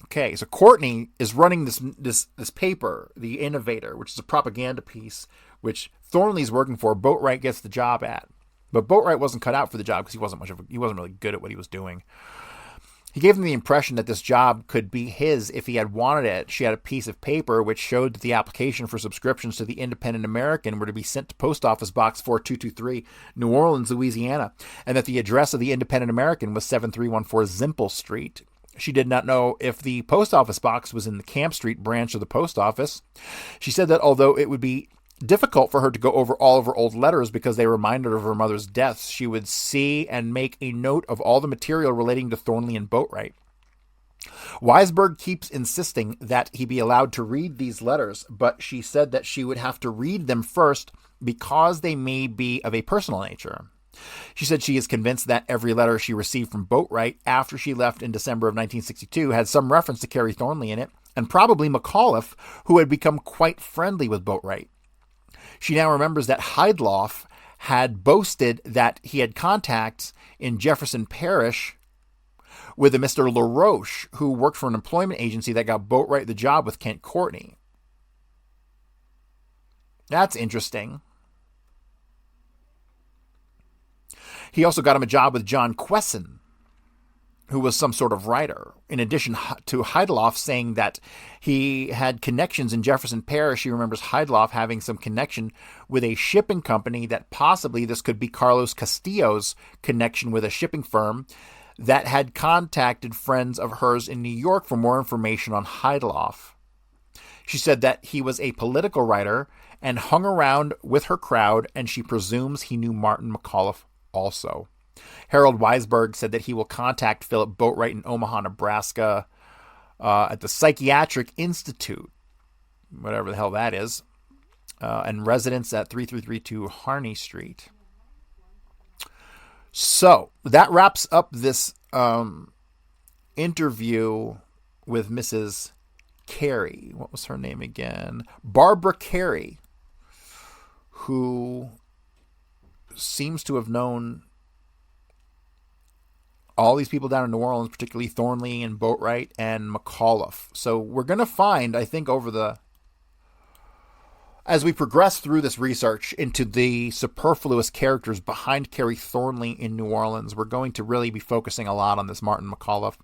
Okay, so Courtney is running this paper, The Innovator, which is a propaganda piece, which Thornley's working for. Boatwright gets the job at, but Boatwright wasn't cut out for the job because he wasn't really good at what he was doing. He gave him the impression that this job could be his if he had wanted it. She had a piece of paper which showed that the application for subscriptions to the Independent American were to be sent to Post Office Box 4223, New Orleans, Louisiana, and that the address of the Independent American was 7314 Zimple Street. She did not know if the post office box was in the Camp Street branch of the post office. She said that although it would be difficult for her to go over all of her old letters because they reminded her of her mother's deaths, she would see and make a note of all the material relating to Thornley and Boatwright. Weisberg keeps insisting that he be allowed to read these letters, but she said that she would have to read them first because they may be of a personal nature. She said she is convinced that every letter she received from Boatwright after she left in December of 1962 had some reference to Kerry Thornley in it, and probably McAuliffe, who had become quite friendly with Boatwright. She now remembers that Heidloff had boasted that he had contacts in Jefferson Parish with a Mr. LaRoche, who worked for an employment agency that got Boatwright the job with Kent Courtney. That's interesting. He also got him a job with John Quesson, who was some sort of writer. In addition to Heidloff saying that he had connections in Jefferson Parish, he remembers Heidloff having some connection with a shipping company that possibly this could be Carlos Castillo's connection with a shipping firm that had contacted friends of hers in New York for more information on Heidloff. She said that he was a political writer and hung around with her crowd, and she presumes he knew Martin McAuliffe also. Harold Weisberg said that he will contact Philip Boatwright in Omaha, Nebraska, at the Psychiatric Institute, whatever the hell that is, and residence at 3332 Harney Street. So that wraps up this interview with Mrs. Kerry. What was her name again? Barbara Kerry, who seems to have known all these people down in New Orleans, particularly Thornley and Boatwright and McAuliffe. So we're going to find, I think, as we progress through this research into the superfluous characters behind Kerry Thornley in New Orleans, we're going to really be focusing a lot on this Martin McAuliffe.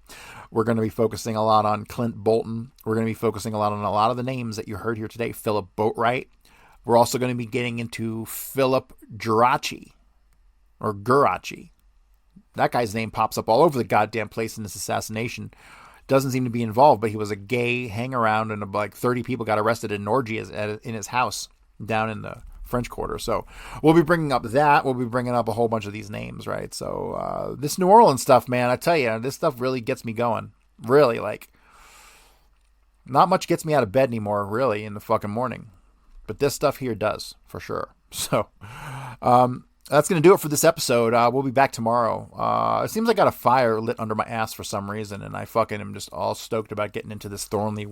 We're going to be focusing a lot on Clint Bolton. We're going to be focusing a lot on a lot of the names that you heard here today. Philip Boatwright. We're also going to be getting into Philip Geraci. That guy's name pops up all over the goddamn place in this assassination. Doesn't seem to be involved, but he was a gay hang-around, and like 30 people got arrested in an orgy in his house down in the French Quarter. So we'll be bringing up that. We'll be bringing up a whole bunch of these names, right? So this New Orleans stuff, man, I tell you, this stuff really gets me going. Really, like, not much gets me out of bed anymore, really, in the fucking morning. But this stuff here does, for sure. So that's going to do it for this episode. We'll be back tomorrow. It seems like I got a fire lit under my ass for some reason, and I fucking am just all stoked about getting into this Thornley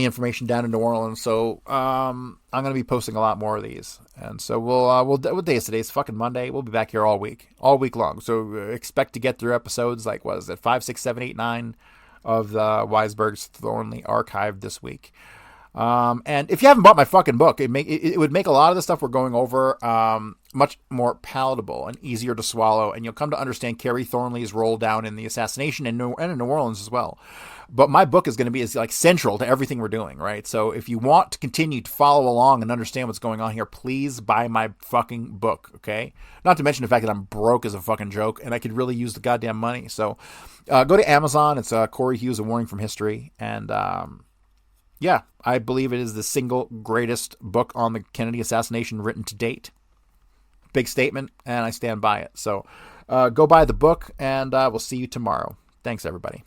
information down in New Orleans. So I'm going to be posting a lot more of these. And so what day is today? It's fucking Monday. We'll be back here all week long. So expect to get through episodes like, what is it, 5, 6, 7, 8, 9 of the Weisberg's Thornley archive this week. And if you haven't bought my fucking book, it would make a lot of the stuff we're going over much more palatable and easier to swallow, and you'll come to understand Kerry Thornley's role down in the assassination and in New Orleans as well. But my book is going to be like central to everything we're doing, right? So if you want to continue to follow along and understand what's going on here, please buy my fucking book, okay? Not to mention the fact that I'm broke as a fucking joke, and I could really use the goddamn money. So go to Amazon. It's Corey Hughes, A Warning from History, and yeah, I believe it is the single greatest book on the Kennedy assassination written to date. Big statement, and I stand by it. So go buy the book, and we'll see you tomorrow. Thanks, everybody.